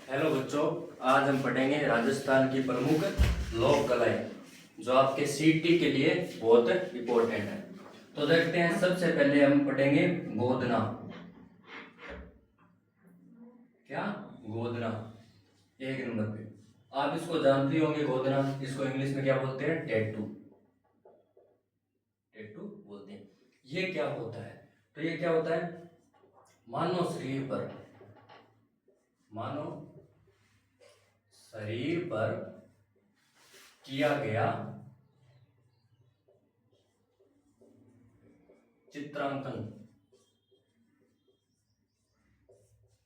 Hello बच्चों, आज हम पढ़ेंगे राजस्थान की प्रमुख लोक कलाएं जो आपके सीटी के लिए बहुत इम्पोर्टेंट है। तो देखते हैं, सबसे पहले हम पढ़ेंगे गोदना। क्या? गोदना। एक नंबर पे आप इसको जानते ही होंगे। गोदना, इसको इंग्लिश में क्या बोलते हैं? टैटू। टैटू बोलते हैं। ये क्या होता है? तो ये क्या होता है, मानो शरीर पर किया गया चित्रांकन।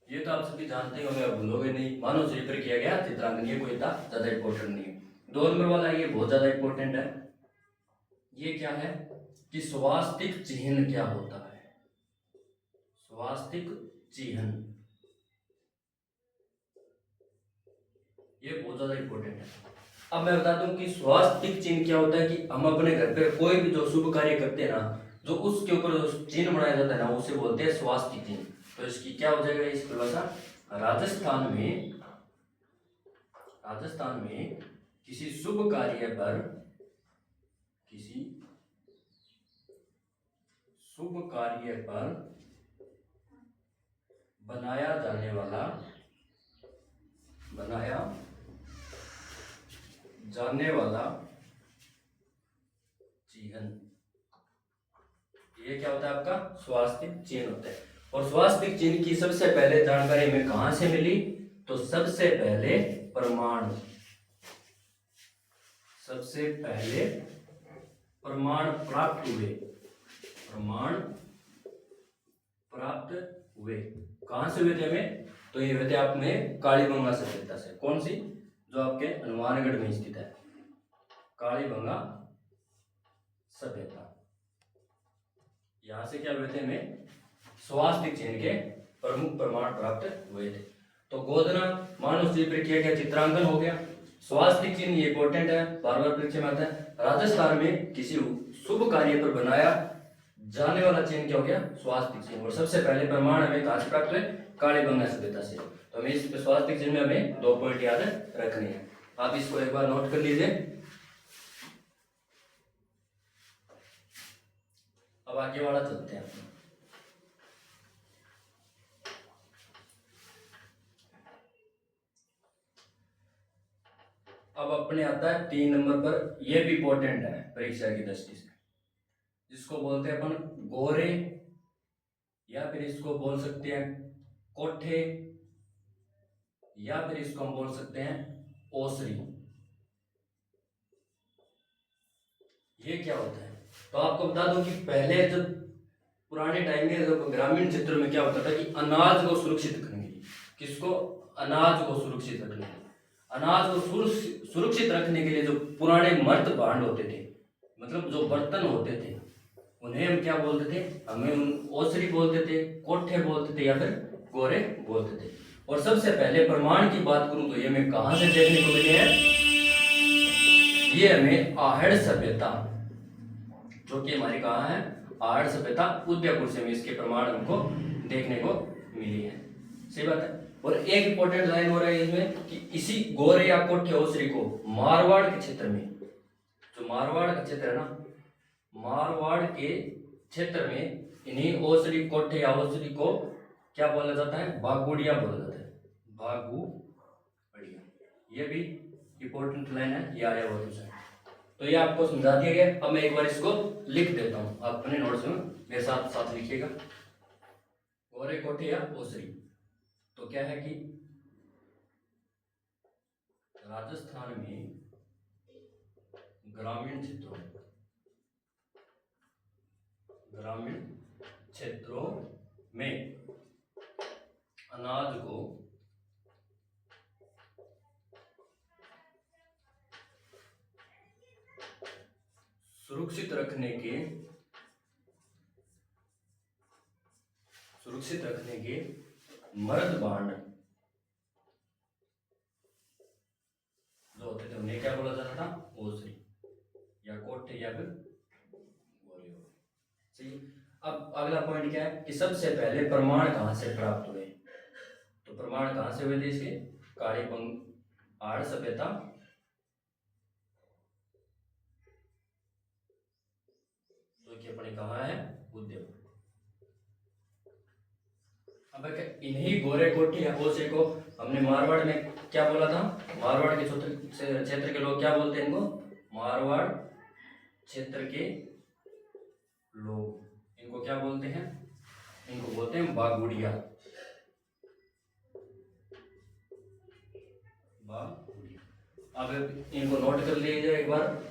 ये तो आप सभी जानते ही होंगे, आप भूलोगे नहीं। मानव शरीर पर किया गया चित्रांकन, ये कोई इतना ज्यादा इंपॉर्टेंट नहीं है। 2 नंबर वाला ये बहुत ज्यादा इंपॉर्टेंट है। ये क्या है कि स्वास्तिक चिन्ह क्या होता है? स्वास्तिक चिन्ह, ये बहुत ज्यादा इंपॉर्टेंट है। अब मैं बता दूं कि स्वास्तिक चिन्ह क्या होता है कि हम अपने घर पे कोई भी जो शुभ कार्य करते हैं ना, जो उसके ऊपर जो चिन्ह बनाया जाता है ना, उसे बोलते हैं स्वास्तिक चिन्ह। तो इसकी क्या हो जाएगा इस परिभाषा? राजस्थान में किसी शुभ कार्य पर, किसी शुभ कार्य पर बनाया जाने वाला चिन्ह, ये क्या होता है? आपका स्वास्तिक चिन्ह होता है। और स्वास्तिक चिन्ह की सबसे पहले जानकारी हमें कहां से मिली? तो सबसे पहले प्रमाण प्राप्त हुए। कहां से हुए थे हमें? तो ये हुए थे आप में कालीबंगा सभ्यता से। कौन सी? जो आपके हनुमानगढ़ में स्थित है, कालीबंगा सभ्यता। यहां से क्या हुए थे? हमें स्वास्तिक चिन्ह के प्रमुख प्रमाण प्राप्त हुए थे। तो गोदना मानव शरीर पर किया गया चित्रांकन हो गया। स्वास्तिक चिन्ह ये इंपॉर्टेंट है, बार बार परीक्षा में आता है। राजस्थान में किसी शुभ कार्य पर बनाया जाने वाला चिन्ह क्या हो गया? स्वास्तिक चिन्ह। और सबसे पहले प्रमाण हमें कहां से प्राप्त हुए? कालीबंगा सभ्यता से। तो हमें इस स्वास्तिक चिन्ह में हमें 2 पॉइंट याद रखने हैं। आप इसको एक बार नोट कर लीजिए। अब आगे वाला चलते हैं। अब अपने आता है 3 नंबर पर, यह भी इंपॉर्टेंट है परीक्षा की दृष्टि से, जिसको बोलते हैं अपन गोरे, या फिर इसको बोल सकते हैं कोठे, या फिर इसको हम बोल सकते हैं ओसरी। ये क्या होता है? तो आपको बता दूं कि पहले जब पुराने टाइम में जब ग्रामीण क्षेत्रों में क्या होता था कि अनाज को सुरक्षित रखने के लिए, किसको? अनाज को सुरक्षित रखने के लिए, अनाज को सुरक्षित रखने के लिए जो पुराने मर्द भांड होते थे, मतलब जो बर्तन होते थे, उन्हें हम क्या बोलते थे? हमें उन ओसरी बोलते थे, कोठे बोलते थे, या फिर गोरे बोलते थे। और सबसे पहले प्रमाण की बात करूं तो ये हमें कहां से देखने को मिले हैं? ये हमें आहड़ सभ्यता, जो कि हमारी कहाँ है? आहड़ सभ्यता उदयपुर से, में इसके प्रमाण हमको देखने को मिली है। सही बात है। और एक इंपॉर्टेंट लाइन हो रहा है इसमें कि इसी गोरे या कोठे ओसरी को मारवाड़ के क्षेत्र में, जो मारवाड़ का क्षेत्र है ना, मारवाड़ के क्षेत्र में इन्हीं ओसरी कोठे या ओसरी को क्या बोला जाता है? बागुड़िया बोला जाता है। बागुड़िया, ये भी इंपॉर्टेंट लाइन है, ये आया हुआ क्वेश्चन। तो ये आपको समझा दिया गया। अब मैं एक बार इसको लिख देता हूं, आप अपने नोट्स में मेरे साथ साथ लिखिएगा। गोरे कोठे या ओसरी, तो क्या है कि राजस्थान में ग्रामीण क्षेत्रों में अनाज को सुरक्षित रखने के मर्द भांड जो होते थे उन्हें क्या बोला जाता था? ओसरी या कोठे या फिर गोरे। सही। अब अगला पॉइंट क्या है कि सबसे पहले प्रमाण कहां से प्राप्त हुए? तो प्रमाण कहां से हुए थे इसके? काड़ी आड़ सभ्यता जो कि अपने कहाँ है उद्योग। अब इन्हीं गोरे कोठी अपोसे को हमने मारवाड़ में क्या बोला था, मारवाड़ के क्षेत्र के लोग क्या बोलते हैं इनको, मारवाड़ क्षेत्र के लोग इनको क्या बोलते हैं, इनको बोलते हैं बागुड़िया। अब इनको नोट कर लीजिए एक बार।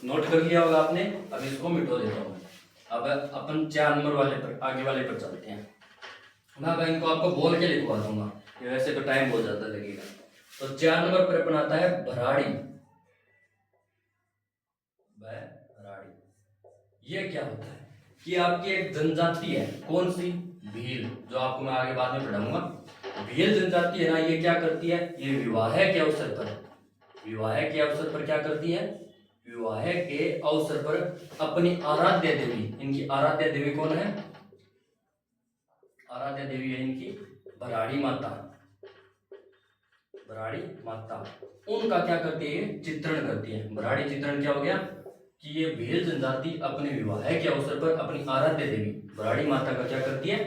नोट कर लिया होगा आपने। अब इसको मिटो देता हूँ। अब अपन 4 नंबर वाले पर आगे वाले पर चलते हैं। मैं अब इनको आपको बोल के लिखवा दूंगा, वैसे तो टाइम बहुत ज्यादा लगेगा। तो 4 नंबर पर अपन आता है भराड़ी। भराड़ी ये क्या होता है कि आपकी एक जनजाति है, कौन सी, भील, जो आपको मैं आगे बाद में पढ़ाऊंगा। भील जनजाति है ना, ये क्या करती है, ये विवाह के अवसर पर, विवाह के अवसर पर क्या करती है, विवाह के अवसर पर अपनी आराध्य देवी, इनकी आराध्य देवी कौन है, आराध्य देवी है इनकी भराड़ी माता, भराड़ी माता, उनका क्या करती है, चित्रण करती है। भराड़ी चित्रण क्या हो गया कि ये भील जनजाति अपने विवाह के अवसर पर अपनी आराध्य देवी भराड़ी माता का क्या करती है,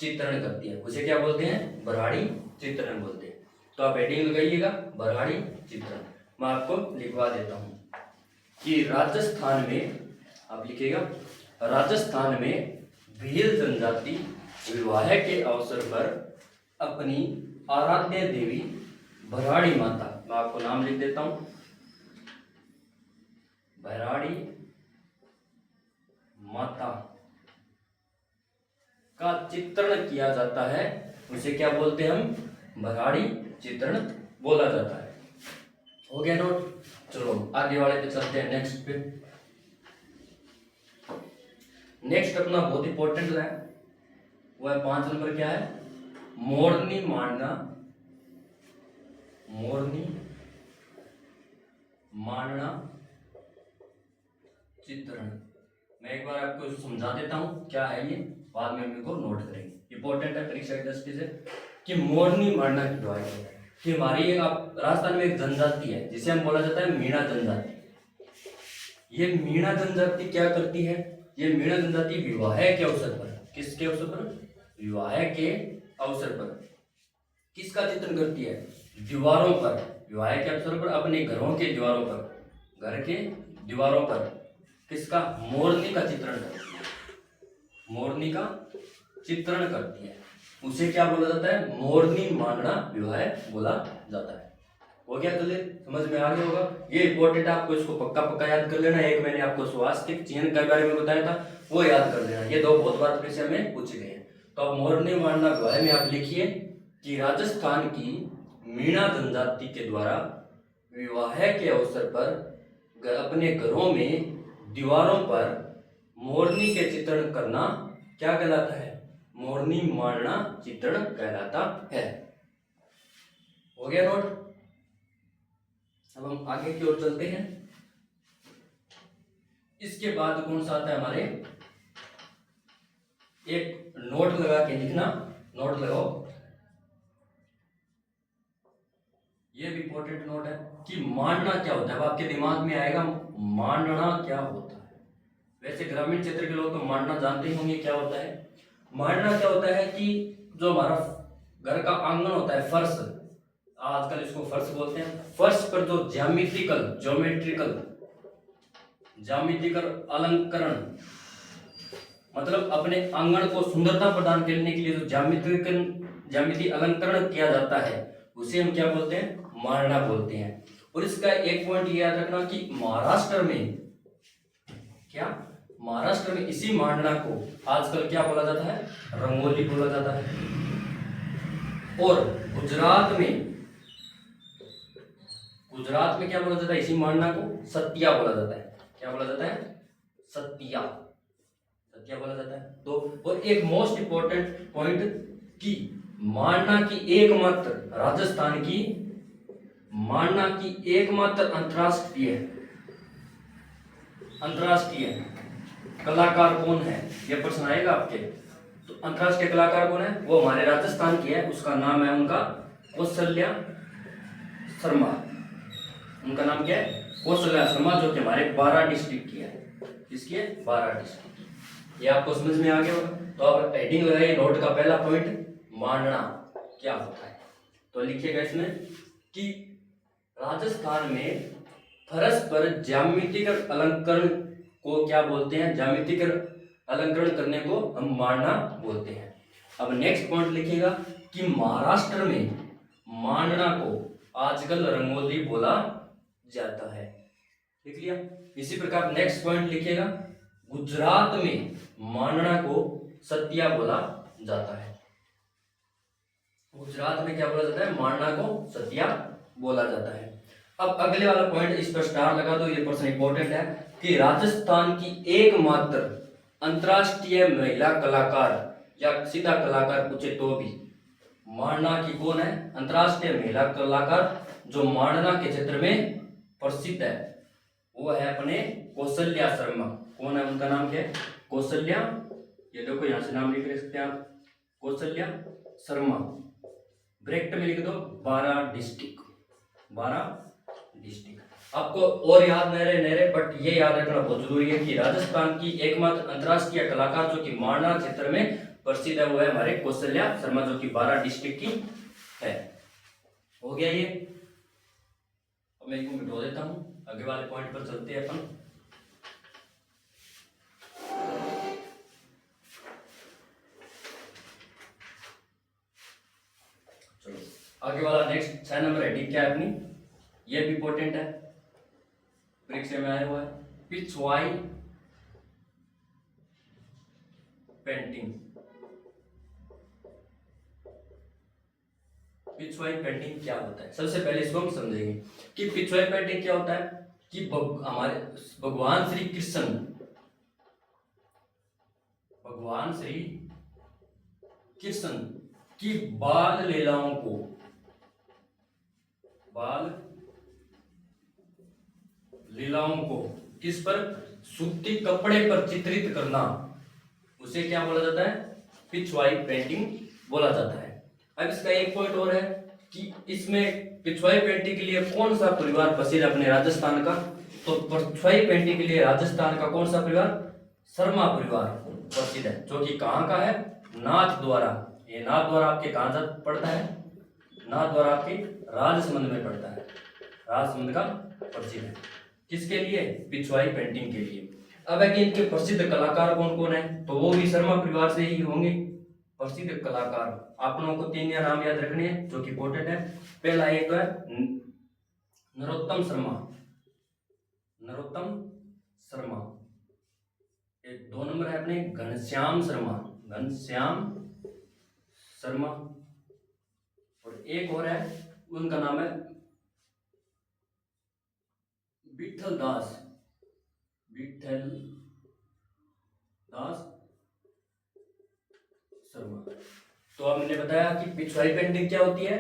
चित्रण करती है। उसे क्या बोलते हैं, भराड़ी चित्रण बोलते हैं। तो आप हेडिंग लगाइएगा भराड़ी चित्रण। मैं आपको लिखवा देता हूं कि राजस्थान में, आप लिखिएगा, राजस्थान में भील जनजाति विवाह के अवसर पर अपनी आराध्य देवी भराड़ी माता, मैं आपको नाम लिख देता हूं, भराड़ी माता का चित्रण किया जाता है। उसे क्या बोलते हैं हम, भराड़ी चित्रण बोला जाता है। हो गया नोट। चलो आगे वाले पे चलते हैं, नेक्स्ट पे। नेक्स्ट अपना बहुत इंपॉर्टेंट है, वो है 5 नंबर, क्या है, मोरनी मांडना, मोरनी मांडना चित्रण। मैं एक बार आपको समझा देता हूं क्या है ये, बाद में हम इनको नोट करेंगे। इंपॉर्टेंट है परीक्षा की दृष्टि से कि मोरनी मांडना क्यों है, कि हमारी एक राजस्थान में एक जनजाति है जिसे हम बोला जाता है मीणा जनजाति। ये मीणा जनजाति क्या करती है, ये मीणा जनजाति विवाह के अवसर पर, किसके अवसर पर, विवाह के अवसर पर किसका चित्रण करती है, दीवारों पर, विवाह के अवसर पर अपने घरों के दीवारों पर, घर के दीवारों पर किसका, मोरनी का चित्रण करती है, मोरनी का चित्रण करती है। उसे क्या बोला जाता है, मोरनी मांडना विवाह बोला जाता है। हो गया क्लियर, समझ में आ गया होगा। ये इंपॉर्टेंट है, आपको इसको पक्का पक्का याद कर लेना। एक मैंने आपको स्वास्थ्य चयन के बारे में बताया था, वो याद कर लेना। ये 2 बहुत बार परीक्षा में पूछे गए हैं। तो अब मोरनी मांडना विवाह में आप लिखिए कि राजस्थान की मीणा जनजाति के द्वारा विवाह के अवसर पर अपने घरों में दीवारों पर मोरनी के चित्रण करना क्या कहलाता है, मोरनी मांडना चित्रण कहलाता है। हो गया नोट। अब हम आगे की ओर चलते हैं। इसके बाद कौन सा आता है हमारे, एक नोट लगा के लिखना, नोट लगाओ, ये भी इंपॉर्टेंट नोट है कि मांडना क्या होता है। अब आपके दिमाग में आएगा मांडना क्या होता है। वैसे ग्रामीण क्षेत्र के लोग तो मांडना जानते ही होंगे क्या होता है। मांडना क्या होता है कि जो हमारा घर का आंगन होता है, फर्श, आजकल इसको फर्श बोलते हैं, फर्श पर जो ज्यामितिकल अलंकरण, मतलब अपने आंगन को सुंदरता प्रदान करने के लिए जो ज्यामिति अलंकरण किया जाता है उसे हम क्या बोलते हैं, मांडना बोलते हैं। और इसका एक पॉइंट ये याद रखना कि महाराष्ट्र में इसी मांडना को आजकल क्या बोला जाता है, रंगोली बोला जाता है। और गुजरात में क्या बोला जाता है, इसी मांडना को सतिया बोला जाता है। क्या बोला जाता है, सतिया बोला जाता है। तो और एक मोस्ट इंपॉर्टेंट पॉइंट कि मांडना की एकमात्र राजस्थान की मानना कि एकमात्र अंतर्राष्ट्रीय कलाकार कौन है, यह प्रश्न आएगा आपके। तो अंतर्राष्ट्रीय कलाकार कौन है, वो हमारे राजस्थान की है, उसका नाम है उनका कौशल्या शर्मा। उनका नाम क्या है, कौशल्या शर्मा, जो कि हमारे 12 डिस्ट्रिक्ट की है। किसकी है, 12 डिस्ट्रिक्ट। ये आपको समझ में आ गया होगा। तो आप हेडिंग लगाइए, नोट का पहला पॉइंट, मांडना क्या होता है। तो लिखिएगा इसमें कि राजस्थान में फर्श पर ज्यामितिक अलंकरण को क्या बोलते हैं, ज्यामितिक अलंकरण करने को हम मांडना बोलते हैं। अब नेक्स्ट पॉइंट लिखिएगा कि महाराष्ट्र में मांडना को आजकल रंगोली बोला जाता है। लिख लिया। इसी प्रकार नेक्स्ट पॉइंट लिखिएगा, गुजरात में मांडना को सतिया बोला जाता है। गुजरात में क्या बोला जाता है, मांडना को सतिया बोला जाता है। अब अगले वाला पॉइंट, इस पर स्टार लगा दो, ये प्रश्न इंपॉर्टेंट है कि राजस्थान की एकमात्र अंतर्राष्ट्रीय महिला कलाकार, या सीधा कलाकार पूछे तो भी, मांडना की कौन है अंतर्राष्ट्रीय महिला कलाकार जो मांडना के क्षेत्र में प्रसिद्ध है, वो है अपने कौशल्या शर्मा। कौन है, उनका नाम क्या है, कौशल्या, ये देखो यहां से नाम लिख सकते हैं आप, कौशल्या शर्मा। ब्रैकेट में लिख दो 12 डिस्ट्रिक्ट, 12 डिस्ट्रिक्ट। आपको और याद नहीं रहे, बट ये याद रखना बहुत जरूरी है कि राजस्थान की एकमात्र अंतर्राष्ट्रीय कलाकार जो कि मांडना क्षेत्र में प्रसिद्ध है, वो है हमारे कौशल्या शर्मा, जो कि 12 डिस्ट्रिक्ट की है। हो गया ये। अब मैं इसको मिटा देता हूं, आगे वाले पॉइंट पर चलते हैं अपन। चलो आगे वाला नेक्स्ट 6 नंबर हेडिंग क्या है अपनी, ये भी इंपॉर्टेंट है, परीक्षा में आया हुआ है, पिछवाई पेंटिंग। पिछवाई पेंटिंग क्या होता है, सबसे पहले इसको हम समझेंगे कि पिछवाई पेंटिंग क्या होता है। कि हमारे भगवान श्री कृष्ण, भगवान श्री कृष्ण की बाल लीलाओं को, बाल लीलाओं को किस पर, सूती कपड़े पर चित्रित करना, उसे क्या बोला जाता है, पिछवाई पेंटिंग बोला जाता है। अब इसका एक पॉइंट और है कि इसमें पिछवाई पेंटिंग के लिए कौन सा परिवार प्रसिद्ध है अपने राजस्थान का। तो पिछवाई पेंटिंग के लिए राजस्थान का कौन सा परिवार, शर्मा परिवार प्रसिद्ध है, जो कि कहाँ का है, नाथ द्वारा। ये नाथ द्वारा आपके कहाँ पड़ता है, नाथ द्वारा आपके राजसमंद में पड़ता है, राजसमंद का प्रसिद्ध है। किसके लिए, पिछवाई पेंटिंग के लिए। अब है कि इनके प्रसिद्ध कलाकार कौन कौन है, तो वो भी शर्मा परिवार से ही होंगे प्रसिद्ध कलाकार। आप लोगों को 3 या नाम याद रखने हैं जो कि इंपॉर्टेंट है। पहला एक तो है नरोत्तम शर्मा, नरोत्तम शर्मा। एक 2 नंबर है अपने घनश्याम शर्मा, घनश्याम शर्मा। और एक और है, उनका नाम है विठल दास, विठल दास शर्मा। तो आपने बताया कि पिछवाई पेंटिंग क्या होती है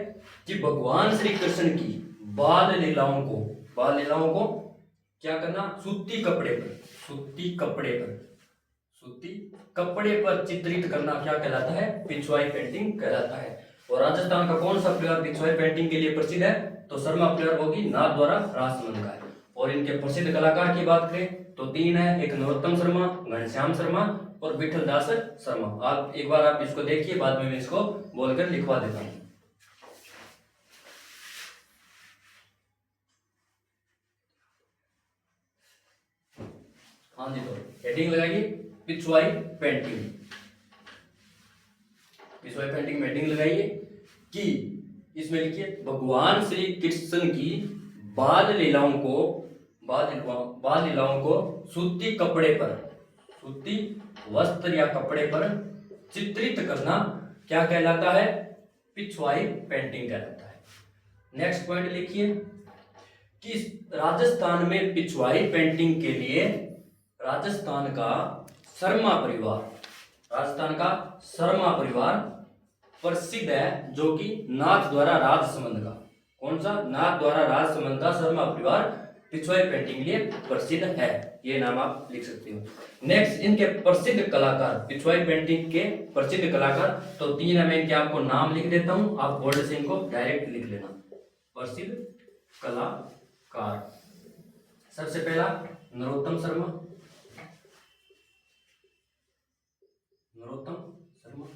कि भगवान श्री कृष्ण की बाल लीलाओं को क्या करना, सूती कपड़े पर, सूती कपड़े पर चित्रित करना क्या कहलाता है, पिछवाई पेंटिंग कहलाता है। और राजस्थान का कौन सा परिवार पिछवाई पेंटिंग के लिए प्रसिद्ध है, तो शर्मा परिवार होगी, नाथ द्वारा राजसमंद का है। और इनके प्रसिद्ध कलाकार की बात करें तो 3 है, एक नरोत्तम शर्मा, घनश्याम शर्मा और विठल दास शर्मा। आप एक बार आप इसको देखिए, बाद में मैं इसको बोलकर लिखवा देता हूं। हाँ जी, तो हेडिंग लगाइए पिछवाई पेंटिंग, पिछवाई पेंटिंग में हेडिंग लगाइए कि इसमें लिखिए भगवान श्री कृष्ण की बाल लीलाओं को सूती कपड़े पर, सूती वस्त्र या कपड़े पर चित्रित करना क्या कहलाता है, पिछवाई पेंटिंग कहलाता है। नेक्स्ट पॉइंट लिखिए कि राजस्थान में पिछवाई पेंटिंग के लिए राजस्थान का शर्मा परिवार प्रसिद्ध है, जो कि नाथ द्वारा राजसमंद का। कौन सा? नाथ द्वारा राज समंता शर्मा परिवार पिछवाई पेंटिंग के लिए प्रसिद्ध है, ये नाम आप लिख सकते हो। नेक्स्ट, इनके प्रसिद्ध कलाकार, पिछवाई पेंटिंग के प्रसिद्ध कलाकार, तो 3 है, मैं इनके आपको नाम लिख देता हूं, आप बोर्ड से इनको डायरेक्ट लिख लेना। प्रसिद्ध कलाकार, सबसे पहला नरोत्तम शर्मा, नरोत्तम शर्मा।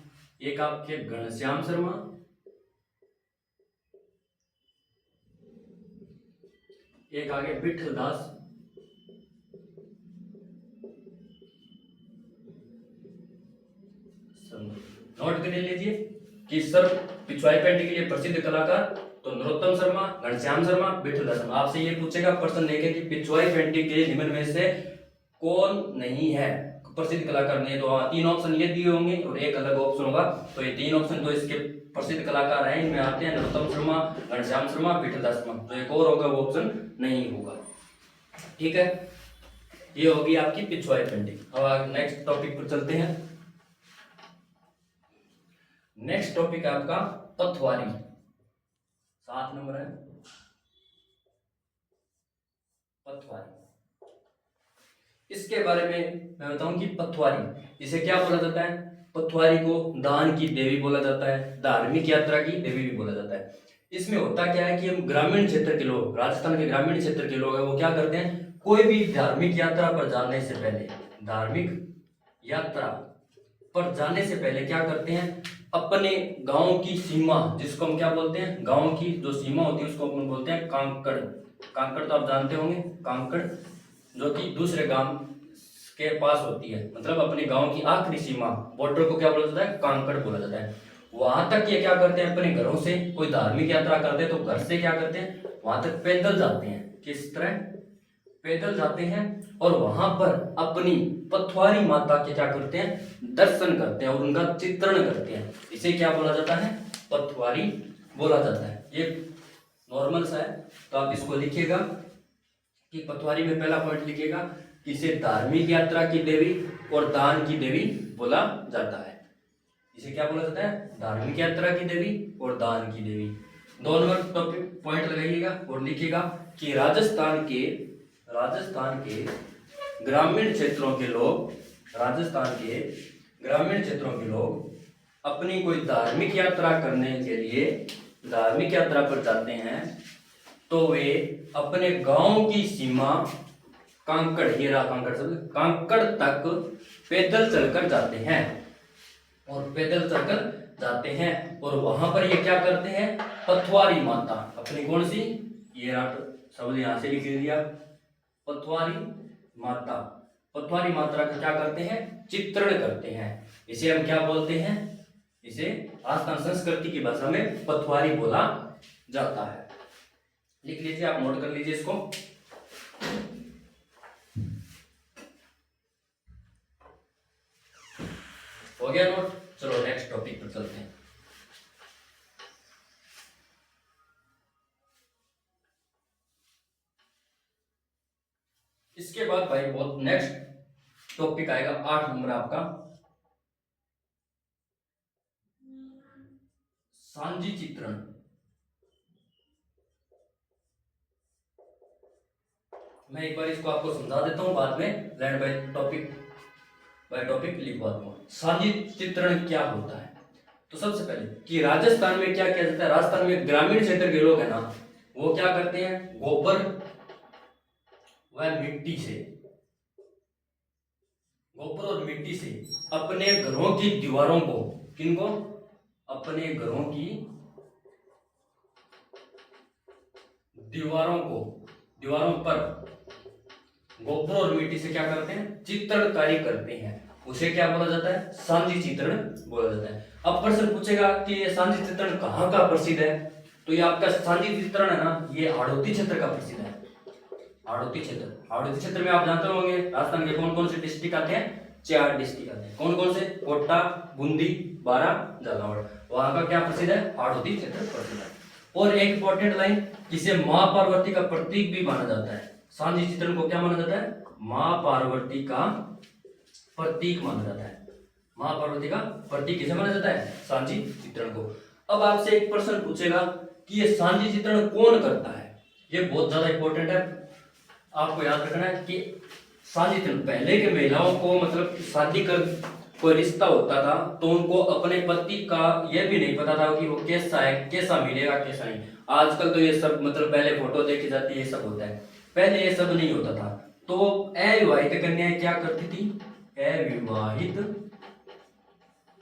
एक आपके घनश्याम शर्मा, एक आगे विठल दास, नोट कर लीजिए कि सर पिछवाई पेंटिंग के लिए प्रसिद्ध कलाकार तो नरोत्तम शर्मा, घनश्याम शर्मा, विठल दास। आपसे ये पूछेगा प्रश्न लेके कि पिछवाई पेंटिंग के निम्न में से कौन नहीं है प्रसिद्ध कलाकार नहीं, तो 3 ऑप्शन ये दिए होंगे और एक अलग ऑप्शन होगा, तो ये 3 ऑप्शन तो इसके प्रसिद्ध कलाकार हैं, इनमें आते हैं नरोत्तम शर्मा, घनश्याम शर्मा, विठल दास शर्मा, तो एक और होगा वो ऑप्शन नहीं होगा। ठीक है, ये होगी आपकी पिछवाई पेंटिंग। अब नेक्स्ट टॉपिक पर चलते हैं। नेक्स्ट टॉपिक है आपका पथवारी, 7 नंबर है पथवारी। इसके बारे में मैं बताऊं कि पथवारी, इसे क्या बोला जाता है? पथवारी को दान की देवी बोला जाता है, धार्मिक यात्रा की देवी भी बोला जाता है। इसमें होता क्या है कि हम ग्रामीण क्षेत्र के लोग, राजस्थान के ग्रामीण क्षेत्र के लोग हैं, वो क्या करते हैं, कोई भी धार्मिक यात्रा पर जाने से पहले, धार्मिक यात्रा पर जाने से पहले क्या करते हैं, अपने गांव की सीमा, जिसको हम क्या बोलते हैं, गांव की जो सीमा होती है उसको अपन बोलते हैं कांकड़। कांकड़ तो आप जानते होंगे, कांकड़ जो कि दूसरे गांव के पास होती है, मतलब अपने गांव की आखिरी सीमा, बॉर्डर को क्या बोला जाता है, कांकड़ बोला जाता है। वहां तक ये क्या करते हैं, अपने घरों से कोई धार्मिक यात्रा करते हैं तो घर से क्या करते हैं, वहां तक पैदल जाते हैं। किस तरह? पैदल जाते हैं और वहां पर अपनी पथवारी माता के क्या करते हैं, दर्शन करते हैं और उनका चित्रण करते हैं। इसे क्या बोला जाता है, पथवारी बोला जाता है। ये नॉर्मल सा है, तो आप इसको लिखिएगा कि पथवारी में पहला पॉइंट लिखिएगा कि इसे धार्मिक यात्रा की देवी और दान की देवी बोला जाता है। इसे क्या बोला जाता है, धार्मिक यात्रा की देवी और दान की देवी। 2 नंबर टॉपिक पॉइंट लगाइएगा और लिखिएगा कि राजस्थान के ग्रामीण क्षेत्रों के लोग, राजस्थान के ग्रामीण क्षेत्रों के लोग अपनी कोई धार्मिक यात्रा करने के लिए धार्मिक यात्रा पर जाते हैं तो वे अपने गांव की सीमा कांकड़, हीरा कांकड़ शब्द, कांकड़ तक पैदल चलकर जाते हैं और पैदल चलकर जाते हैं और वहां पर ये क्या करते हैं, पथवारी माता अपनी कौन सी, ये शब्द यहां से लिख दिया, पथवारी माता, पथवारी माता का क्या करते हैं, चित्रण करते हैं। इसे हम क्या बोलते हैं, इसे राजस्थान संस्कृति की भाषा में पथवारी बोला जाता है। लिख लीजिए, आप नोट कर लीजिए इसको। हो गया नोट? चलो नेक्स्ट टॉपिक पर चलते हैं। इसके बाद भाई बहुत नेक्स्ट टॉपिक आएगा 8 नंबर आपका सांझी चित्रण। मैं एक बार इसको आपको समझा देता हूं, बाद में लैंड बाय टॉपिक लिखवा दूंगा। सांझी चित्रण क्या होता है? तो सबसे पहले कि राजस्थान में क्या किया जाता है, राजस्थान में ग्रामीण क्षेत्र के लोग है ना, वो क्या करते हैं, गोबर व मिट्टी से, गोबर और मिट्टी से अपने घरों की दीवारों को, किनको, अपने घरों की दीवारों पर गोबर और मिट्टी से क्या करते हैं, चित्रणकारी करते हैं। उसे क्या बोला जाता है, सांझी चित्रण बोला जाता है। अब प्रश्न पूछेगा कि ये सांझी चित्रण कहाँ का प्रसिद्ध है, तो ये आपका सांझी चित्रण है ना, ये हाड़ौती क्षेत्र का प्रसिद्ध है। हाड़ौती क्षेत्र में आप जानते होंगे राजस्थान के कौन कौन से डिस्ट्रिक्ट आते हैं, 4 डिस्ट्रिक्ट आते हैं। कौन कौन से, कोटा, बूंदी, बारा, झालावाड़। वहां का क्या प्रसिद्ध है, हाड़ौती क्षेत्र प्रसिद्ध है। और एक इंपॉर्टेंट लाइन, जिसे मां पार्वती का प्रतीक भी माना जाता है। सांझी चित्रण को क्या माना जाता है, मां पार्वती का प्रतीक माना जाता है। मां पार्वती का प्रतीक किसे माना जाता है, सांझी चित्रण को। अब आपसे एक प्रश्न पूछेगा कि ये सांझी चित्रण कौन करता है। ये बहुत ज्यादा इंपॉर्टेंट है, आपको याद रखना है कि सांझी चित्रण पहले के महिलाओं को मतलब शादी कर कोई रिश्ता होता था तो उनको अपने पति का यह भी नहीं पता था कि वो कैसा है, कैसा मिलेगा कैसा नहीं। आजकल तो ये सब मतलब पहले फोटो देखी जाती है, ये सब होता है, पहले ये सब नहीं होता था। तो अविवाहित कन्याएं क्या करती थी, अविवाहित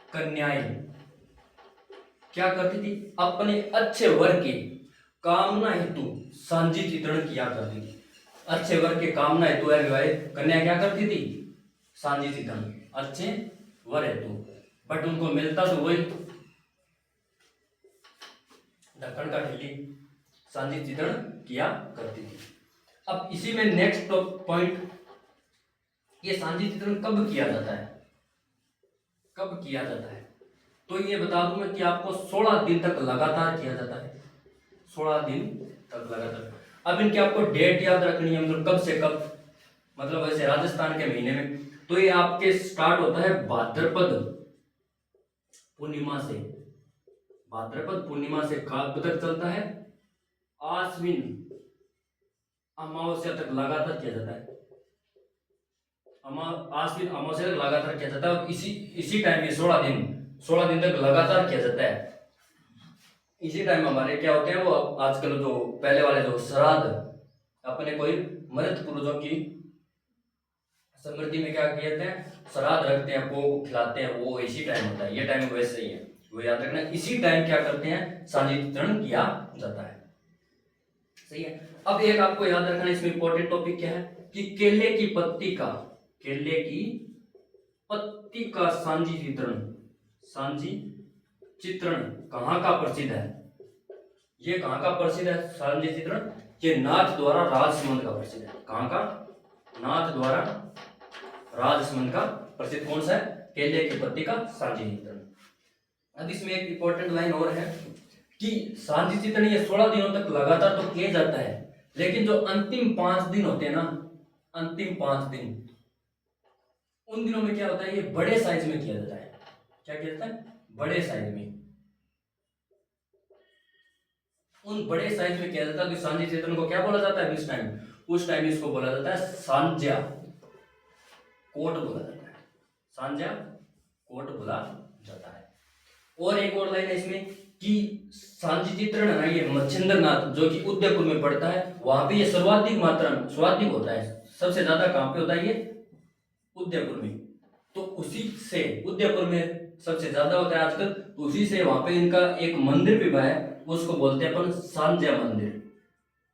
कन्याएं क्या करती थी, अपने अच्छे वर की कामना हेतु सांझी चित्रण किया करती थी। अच्छे वर की कामना हेतु अविवाहित कन्या क्या करती थी, सांझी चित्रण अच्छे वर हेतु, बट उनको मिलता तो वही ढक्कन का ठिल्ली, सांझी चित्रण किया करती थी। अब इसी में नेक्स्ट पॉइंट, ये सांझी चित्रण कब किया जाता है, कब किया जाता है, तो ये बता दूं मैं कि आपको 16 दिन तक लगातार किया जाता है, 16 दिन तक लगातार। अब इनकी आपको डेट याद रखनी है, मतलब कब से कब, मतलब वैसे राजस्थान के महीने में तो ये आपके स्टार्ट होता है भाद्रपद पूर्णिमा से, भाद्रपद पूर्णिमा से कब तक चलता है, आश्विन अमावस्या तक लगातार किया जाता है, आश्विन अमावस्या तक लगातार किया जाता है। और इसी टाइम ये 16 दिन तक लगातार किया जाता है। इसी टाइम हमारे क्या होते हैं, वो आजकल जो पहले वाले जो श्राद्ध अपने कोई मृत पुरुषों की स्मृति में क्या कहते हैं, श्राद्ध रखते हैं, को खिलाते हैं, वो इसी टाइम होता है, ये टाइम वैसे ही है, वो याद रखना। इसी टाइम क्या करते हैं, सांझी चित्रण किया जाता है, सही है। अब एक आपको याद रखना इसमें इंपॉर्टेंट टॉपिक क्या है कि केले की पत्ती का, केले की पत्ती का सांझी चित्रण कहाँ का प्रसिद्ध है, ये कहाँ का प्रसिद्ध है सांझी चित्रण, ये नाथ द्वारा राजसमंद का प्रसिद्ध है। कहाँ का, नाथ द्वारा राजसमंद का प्रसिद्ध कौन सा है, केले की पत्ती का सांझी चित्रण। अब इसमें एक इंपॉर्टेंट लाइन और है कि सांझी चित्रण ये 16 दिनों तक लगातार तो किया जाता है, लेकिन जो अंतिम 5 दिन होते हैं ना, अंतिम 5 दिन, उन दिनों में क्या होता है, ये बड़े साइज में किया जाता है। क्या किया जाता है, बड़े साइज में, उन बड़े साइज में किया जाता है। तो सांझी चित्रण को क्या बोला जाता है उस टाइम इसको बोला जाता है सांझा कोट बोला जाता है, सांझा कोट बोला जाता है। और एक और लाइन है इसमें कि सांझी चित्रण है ना, ये मच्छिंद्रनाथ जो कि उदयपुर में पड़ता है, वहां पे ये सर्वाधिक होता है। सबसे ज्यादा कहां पे होता है, ये उदयपुर में। तो उसी से उदयपुर में सबसे ज्यादा होता है आजकल, तो उसी से वहां पे इनका एक मंदिर भी है, उसको बोलते हैं अपन सांझा मंदिर,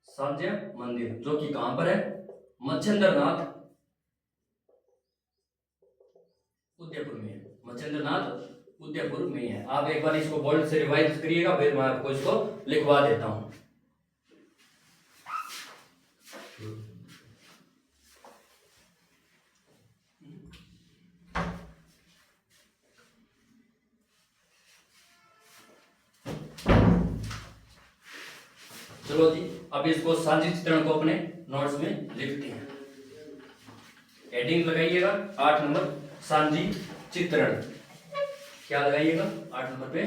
सांझा मंदिर, जो कि कहां पर है, मच्छिंद्रनाथ उदयपुर में है, मच्छिंद्रनाथ उदयपुर में है। आप एक बार इसको बोल्ड से रिवाइज करिएगा, फिर मैं आपको इसको लिखवा देता हूं। चलो जी, अब इसको सांझी चित्रण को अपने नोट्स में लिखते हैं। हेडिंग लगाइएगा 8 नंबर सांझी चित्रण, क्या लगाइएगा 8 नंबर पे,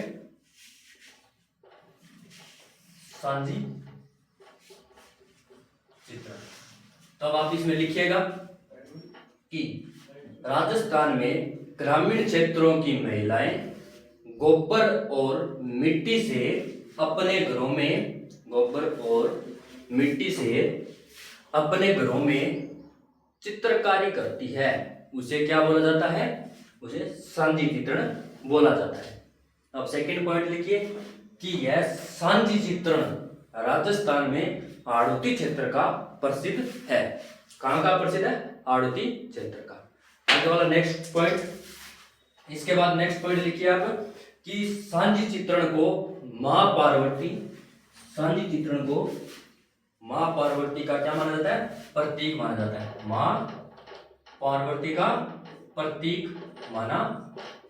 सांझी चित्रण। तब आप इसमें लिखिएगा कि राजस्थान में ग्रामीण क्षेत्रों की महिलाएं गोबर और मिट्टी से अपने घरों में, गोबर और मिट्टी से अपने घरों में चित्रकारी करती है, उसे क्या बोला जाता है, उसे सांझी चित्रण बोला जाता है। अब सेकंड पॉइंट लिखिए कि यह सांझी चित्रण राजस्थान में हाड़ौती क्षेत्र का प्रसिद्ध है। कहां का प्रसिद्ध है, हाड़ौती क्षेत्र का। आगे वाला नेक्स्ट पॉइंट, इसके बाद नेक्स्ट पॉइंट लिखिए आप कि सांझी चित्रण को मां पार्वती, सांझी चित्रण को मां पार्वती का क्या माना जाता है, प्रतीक माना जाता है, मां पार्वती का प्रतीक माना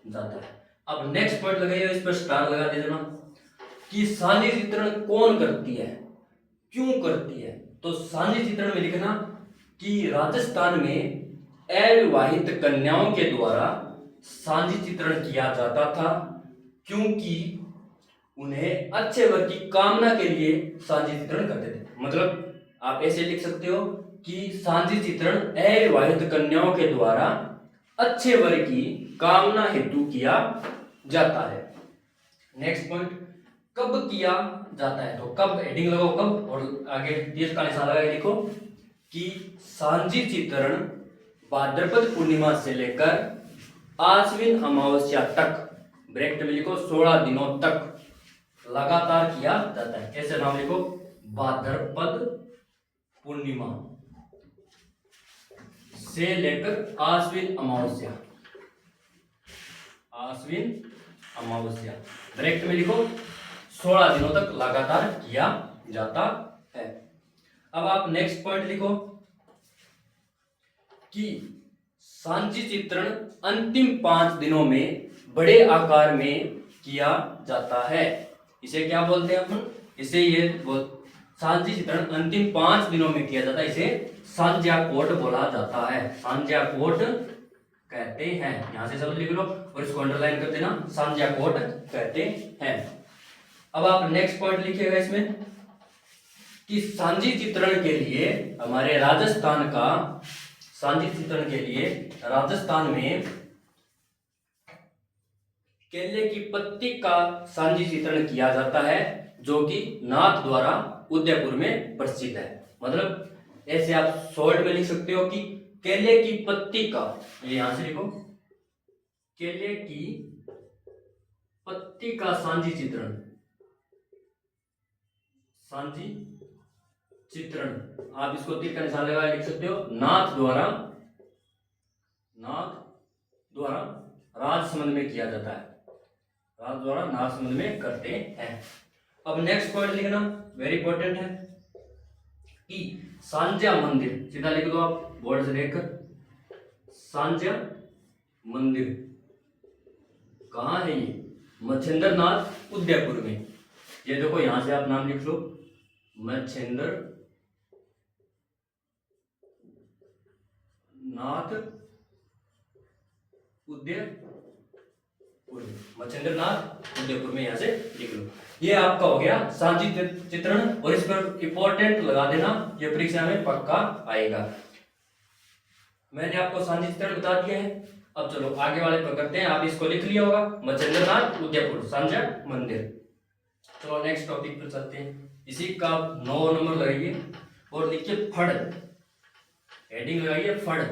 जाता है। अब नेक्स्ट पॉइंट लगाइए, इस पर स्टार लगा दे देना कि सांझी चित्रण कौन करती है, क्यों करती है। तो सांझी चित्रण में लिखना कि राजस्थान में अविवाहित कन्याओं के द्वारा सांझी चित्रण किया जाता था, क्योंकि उन्हें अच्छे वर की कामना के लिए सांझी चित्रण करते थे। मतलब आप ऐसे लिख सकते हो कि सांझी चित्रण अविवाहित कन्याओं के द्वारा अच्छे वर की कामना हेतु किया जाता है। नेक्स्ट पॉइंट, कब किया जाता है? तो कब हेडिंग लगाओ कब, और आगे तीर का निशान लगा लिखो कि सांझी चित्रण भाद्रपद पूर्णिमा से लेकर आश्विन अमावस्या तक, ब्रैकेट में लिखो 16 दिनों तक लगातार किया जाता है। कैसे नाम लिखो? भाद्रपद पूर्णिमा से लेकर आश्विन अमावस्या, आश्विन अमावस्या, ब्रैकेट में लिखो 16 दिनों तक लगातार किया जाता है। अब आप नेक्स्ट पॉइंट लिखो कि सांझी चित्रण अंतिम 5 दिनों में बड़े आकार में किया जाता है। इसे क्या बोलते हैं अपन? इसे ये सांझी चित्रण अंतिम 5 दिनों में किया जाता है, इसे सांझ्याकोट बोला जाता है, सांझ्याकोट कहते हैं। यहां से शब्द लिख लो और इसको अंडरलाइन कर देना, सांझ्याकोट कहते हैं। अब आप नेक्स्ट पॉइंट लिखिएगा इसमें कि सांझी चित्रण के लिए हमारे राजस्थान का, सांझी चित्रण के लिए राजस्थान में केले की पत्ती का सांझी चित्रण किया जाता है, जो कि नाथ द्वारा उदयपुर में प्रसिद्ध है। मतलब ऐसे आप शॉर्ट में लिख सकते हो कि केले की पत्ती का, ये यहां से लिखो, केले की पत्ती का सांझी चित्रण, सांझी चित्रण, आप इसको तीर का निशान लगा लिख सकते हो, नाथ द्वारा राजसमंद में किया जाता है, राज द्वारा नागसमुद्र में करते हैं। अब नेक्स्ट पॉइंट लिखना वेरी इंपॉर्टेंट है कि सांझा मंदिर, सीधा लिख दो आप बोर्ड से देखकर, सांझा मंदिर कहाँ है? ये मच्छिंद्रनाथ उदयपुर में। ये देखो यहां से आप नाम लिख लो, मच्छिंद्रनाथ उदयपुर, मच्छिंद्रनाथ उदयपुर में यहां से लिख लो। ये आपका हो गया सांझी चित्रण, और इस पर इंपॉर्टेंट लगा देना, ये परीक्षा में पक्का आएगा। मैंने आपको सांझी चित्रण बता दिया है। अब चलो आगे वाले पर करते हैं। आप इसको लिख लिया होगा, मच्छिंद्रनाथ उदयपुर सांझा मंदिर। चलो नेक्स्ट टॉपिक पर चलते हैं। इसी का 9 नंबर लगाइए और लिखिए फड़, हेडिंग लगाइए फड़।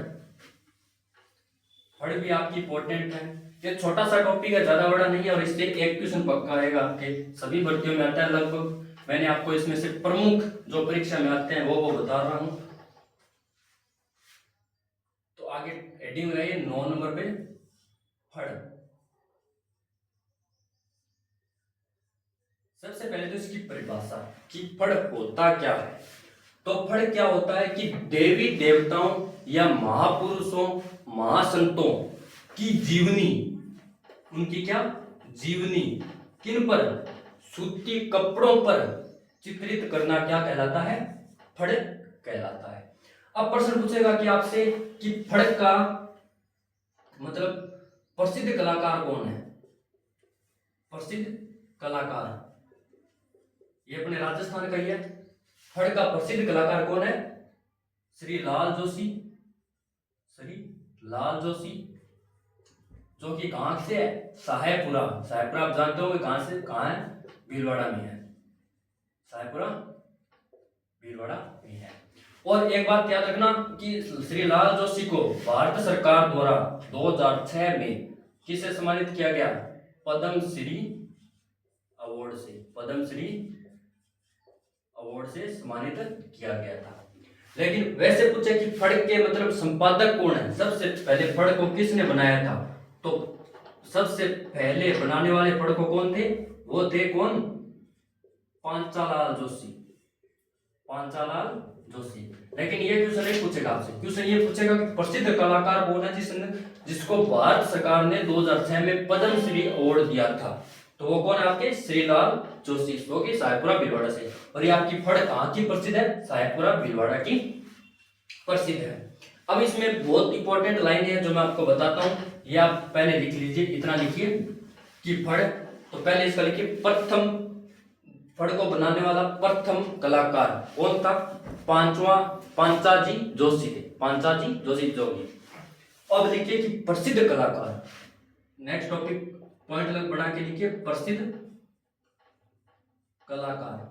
फड़ भी आपकी इंपॉर्टेंट है। ये छोटा सा टॉपिक है, ज्यादा बड़ा नहीं है, और इससे एक क्वेश्चन पक्का आएगा आपके सभी भर्तियों में आता है लगभग। मैंने आपको इसमें से प्रमुख जो परीक्षा में आते हैं वो बता रहा हूं। तो आगे हेडिंग लगाइए 9 नंबर पे फड़। सबसे पहले तो इसकी परिभाषा कि फड़ होता क्या है। तो फड़ क्या होता है कि देवी देवताओं या महापुरुषों महासंतों की जीवनी, उनकी क्या जीवनी, किन पर? सूती कपड़ों पर चित्रित करना क्या कहलाता है? फड़ कहलाता है। अब प्रश्न पूछेगा कि आपसे कि फड़ का मतलब प्रसिद्ध कलाकार कौन है? प्रसिद्ध कलाकार ये अपने राजस्थान का ही है। फड़ का प्रसिद्ध कलाकार कौन है? श्री लाल जोशी, श्री लाल जोशी, जो कि कहां से है? साहेबपुरा। साहेबपुरा आप जानते हो कहां से, कहां है? भीलवाड़ा में है। साहेबपुरा भीलवाड़ा में है। और एक बात याद रखना कि श्री लाल जोशी को भारत सरकार द्वारा 2006 में किससे सम्मानित किया गया? पद्मश्री अवार्ड से, पद्मश्री अवार्ड से सम्मानित किया गया था। लेकिन वैसे पूछे कि फड़ के मतलब संपादक कौन है? सबसे पहले फड़ को किसने बनाया था? तो सबसे पहले बनाने वाले फड़ को कौन थे? वो थे कौन? पांचालाल जोशी, पांचालाल जोशी। लेकिन ये क्वेश्चन नहीं पूछेगा आपसे, क्वेश्चन ये पूछेगा कि प्रसिद्ध कलाकार कौन है जिसको भारत सरकार ने 2006 में पद्मश्री अवार्ड दिया था। तो वो कौन है आपके? श्रीलाल जोशी, जो कि साहेबपुरा भीलवाड़ा से। और ये आपकी फड़ कहाँ की प्रसिद्ध है? साहेबपुरा भीलवाड़ा की प्रसिद्ध है। अब इसमें बहुत इंपॉर्टेंट लाइन है जो मैं आपको बताता हूं, ये आप पहले लिख लीजिए, इतना लिखिए कि फड़ तो पहले इसका लिखिए, प्रथम फड़ को बनाने वाला प्रथम कलाकार कौन था? पांचाजी जोशी थे, पांचाजी जोशी जोगी। अब लिखिए कि प्रसिद्ध कलाकार, नेक्स्ट टॉपिक पॉइंट अलग बना के लिखिए, प्रसिद्ध कलाकार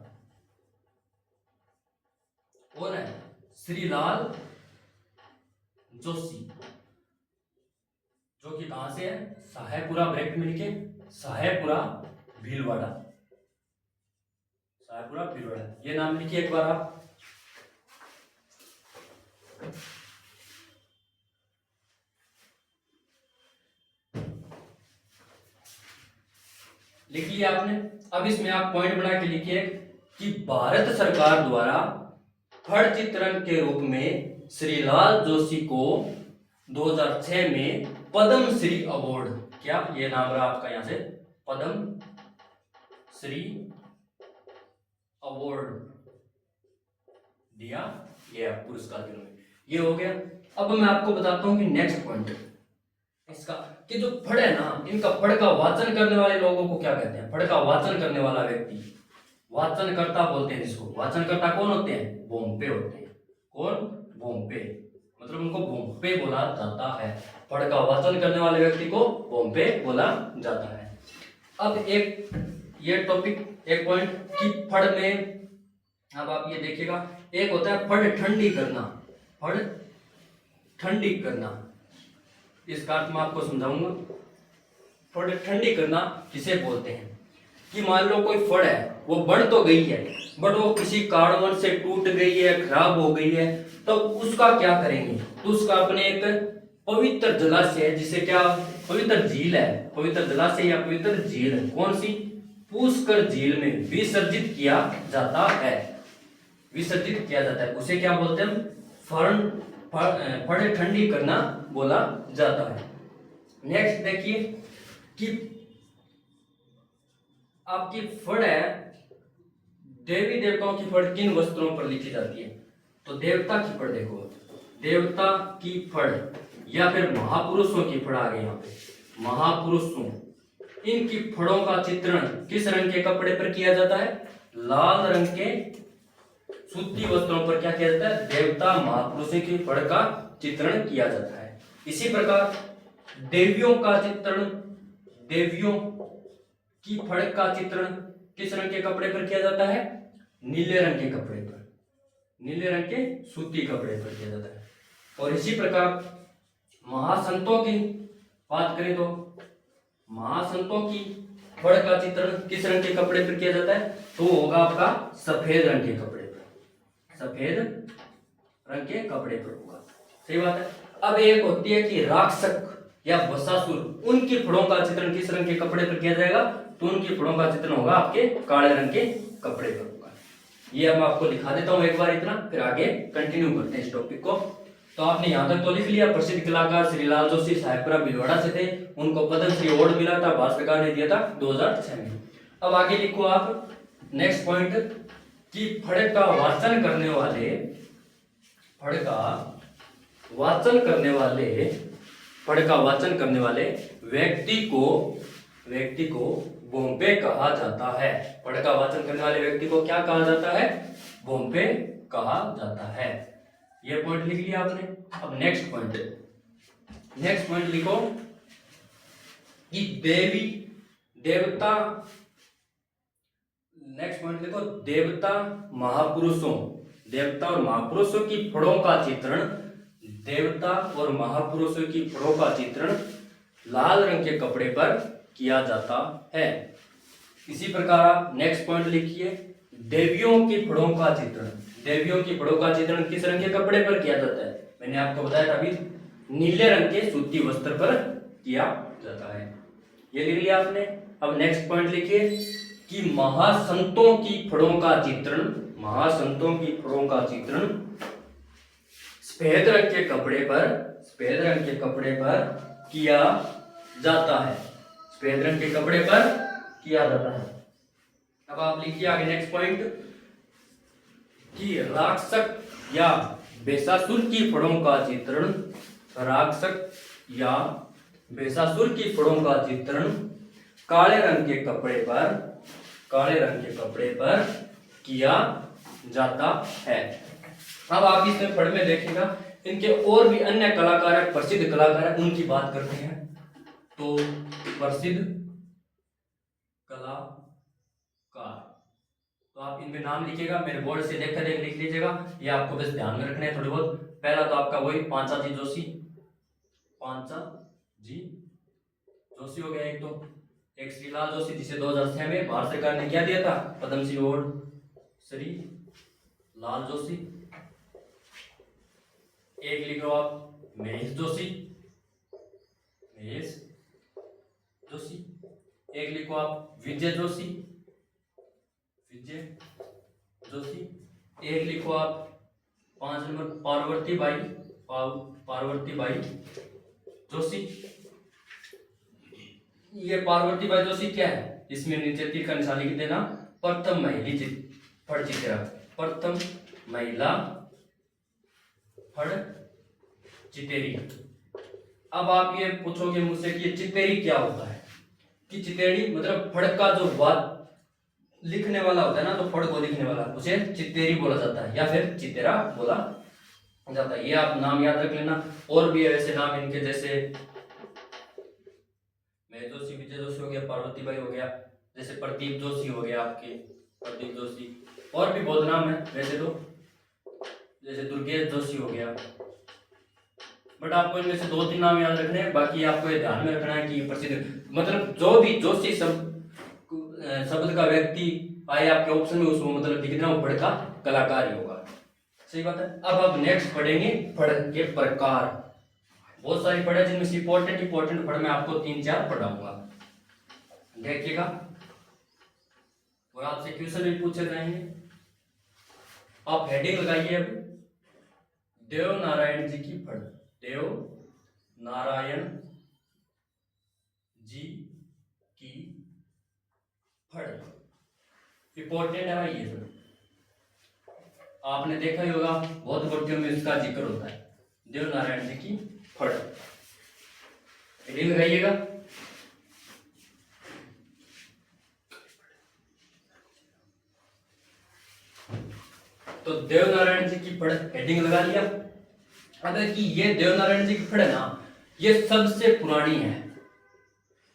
कौन है? श्रीलाल जोशी, जो कि कहां से है? साहेबपुरा, ब्रैकेट में लिखे साहेबपुरा भीलवाड़ा, साहेबपुरा भीलवाड़ा, ये नाम लिखिए एक बार आप। लिख लिया आपने। अब इसमें आप पॉइंट बना के लिखिए कि भारत सरकार द्वारा फड़ चित्रण के रूप में श्रीलाल जोशी को 2006 में पद्म श्री अवार्ड, क्या ये नाम रहा आपका यहां से, पद्म श्री अवार्ड दिया गया पुरस्कार के रूप में। ये हो गया। अब मैं आपको बताता हूं कि नेक्स्ट पॉइंट इसका, कि जो फड़ है ना, इनका फड़ का वाचन करने वाले लोगों को क्या कहते हैं? फड़ का वाचन करने वाला व्यक्ति वाचनकर्ता बोलते हैं जिसको। वाचनकर्ता कौन होते हैं? भोंपे होते हैं। कौन? भोंपे, मतलब उनको भोंपे बोला जाता है। फड़ का वाचन करने वाले व्यक्ति को भोंपे बोला जाता है। अब एक ये टॉपिक, एक पॉइंट कि फड़ में, अब आप ये देखिएगा, एक होता है फड़ ठंडी करना, फड़ ठंडी करना, इसका अर्थ मैं आपको समझाऊंगा। फड़ ठंडी करना किसे बोलते हैं? कि मान लो कोई फड़ है, वो बन तो गई है बट वो किसी कारणवश से टूट गई है, खराब हो गई है, तो उसका क्या करेंगे? तो उसका अपने एक पवित्र जलाशय है, जिसे क्या, पवित्र झील है, पवित्र जलाशय या पवित्र झील है, कौन सी? पुष्कर झील में विसर्जित किया जाता है, विसर्जित किया जाता है। उसे क्या बोलते हैं? फड़ ठंडी करना बोला जाता है। नेक्स्ट देखिए कि आपकी फड़ है, देवी देवताओं की फड़ किन वस्त्रों पर लिखी जाती है? तो देवता की फड़ देखो, देवता की फड़ या फिर महापुरुषों की फड़ आ गई यहाँ पे, महापुरुषों, इनकी फड़ों का चित्रण किस रंग के कपड़े पर किया जाता है? लाल रंग के सूती वस्त्रों पर क्या किया जाता है? देवता महापुरुषों की फड़ का चित्रण किया जाता है। इसी प्रकार देवियों का चित्रण, देवियों की फड़ का चित्रण किस रंग के कपड़े पर किया जाता है? नीले रंग के कपड़े पर, नीले रंग के सूती कपड़े पर किया जाता है। और इसी प्रकार महासंतों की बात करें तो महासंतों की फड़ का चित्रण किस रंग के कपड़े पर किया जाता है? तो होगा आपका सफेद रंग के कपड़े पर, सफेद रंग के कपड़े पर होगा। सही बात है। अब एक होती है कि राक्षक या बसासुर, उनकी फड़ों का चित्रण किस रंग के कपड़े पर किया जाएगा? तो उनकी फड़ों का चित्रण होगा आपके काले रंग के कपड़े पर होगा। ये मैं आपको लिखा देता हूं एक बार इतना, फिर आगे कंटिन्यू करते हैं इस टॉपिक को। तो आपने यहाँ तक तो लिख लिया, प्रसिद्ध कलाकार श्रीलाल जोशी साहेबपुरा भीलवाड़ा से थे, उनको पद्मश्री अवार्ड मिला था, भारत सरकार ने दिया था 2006 में। अब आगे लिखो आप नेक्स्ट पॉइंट कि फड़ का वाचन करने वाले, फड़ का वाचन करने वाले, फड़ का वाचन करने वाले व्यक्ति को भोंपे कहा जाता है। फड़ का वाचन करने वाले व्यक्ति को क्या कहा जाता है? भोंपे कहा जाता है। ये पॉइंट लिख लिया आपने। अब नेक्स्ट पॉइंट लिखो कि देवी देवता, नेक्स्ट पॉइंट लिखो देवता महापुरुषों, देवता और महापुरुषों की फड़ों का चित्रण, देवता और महापुरुषों की फड़ों का चित्रण लाल रंग के कपड़े पर किया जाता है। इसी प्रकार आप नेक्स्ट पॉइंट लिखिए, देवियों की फड़ों का चित्रण, देवियों की फड़ों का चित्रण किस रंग के कपड़े पर किया जाता है? मैंने आपको बताया था अभी, नीले रंग के सूती वस्त्र पर किया जाता है। ये लिख लिया आपने। अब नेक्स्ट पॉइंट लिखिए कि महासंतों की फड़ों का चित्रण, महासंतों की फड़ों का चित्रण सफेद रंग के कपड़े पर, सफेद रंग के कपड़े पर किया जाता है, सफेद रंग के कपड़े पर किया जाता है। अब आप लिखिए आगे नेक्स्ट पॉइंट कि राक्षक या बेसासुर की फड़ों का चित्रण, राक्षक या बेसासुर की फड़ों का चित्रण काले रंग के कपड़े पर किया जाता है। अब आप इसमें फड़ में देखिएगा, इनके और भी अन्य कलाकार है, प्रसिद्ध कलाकार है, उनकी बात करते हैं। तो प्रसिद्ध कलाकार, तो आप इनमें नाम लिखिएगा, मेरे बोर्ड से देख लिख लीजिएगा, ये आपको बस ध्यान में रखने हैं थोड़ी बहुत। पहला तो आपका वही पांचाजी जोशी हो गया एक। तो एक श्रीलाल जोशी, जिसे 2006 में भारत सरकार ने क्या दिया था, पद्मश्री अवार्ड, श्री लाल जोशी। एक लिखो आप महेश जोशी। एक लिखो आप विजय जोशी। एक लिखो आप 5 नंबर पार्वती बाई जोशी। ये पार्वती बाई जोशी क्या है, इसमें नीचे तीर का निशान लिख देना, प्रथम महिला फड़ चितेरी। अब आप ये पूछोगे मुझसे कि चितेरी क्या होता है, कि चितेरी मतलब फड़ का जो बात लिखने वाला होता है ना, तो फड़ को लिखने वाला उसे चितेरी बोला जाता है, या फिर चितेरा बोला जाता है। ये आप नाम याद रख लेना। और भी ऐसे नाम इनके, जैसे महेश जोशी, विजय जोशी हो गया, पार्वती बाई हो गया, जैसे प्रदीप जोशी हो गया आपके, प्रदीप जोशी। और भी बहुत नाम है वैसे तो, जैसे दुर्गेश जोशी हो गया। बट आपको इनमें से 2-3 नाम याद रखने हैं, बाकी आपको ये ध्यान में रखना है कि प्रसिद्ध मतलब जो भी जोशी शब्द का व्यक्ति आए आपके ऑप्शन में, उसको मतलब लिखना वो फड़ का कलाकार ही होगा। सही बात है। अब आप नेक्स्ट पढ़ेंगे फड़ के प्रकार। बहुत सारी फड़ है, जिनमें से इंपॉर्टेंट फड़ मैं आपको 3-4 पढ़ाऊंगा, देखिएगा। और आपसे क्वेश्चन भी पूछे जाएंगे। आप हेडिंग लगाइए अब, देव नारायण जी की फड़। देव नारायण जी की फड़ इंपॉर्टेंट है भाई। ये सब आपने देखा ही होगा, बहुत भर्तियों में इसका जिक्र होता है, देव नारायण जी की फड़। हेडिंग लगाइएगा। तो देव नारायण जी की फड़ हेडिंग लगा लिया। अगर कि ये देव नारायण जी की फड़ है ना, ये सबसे पुरानी है।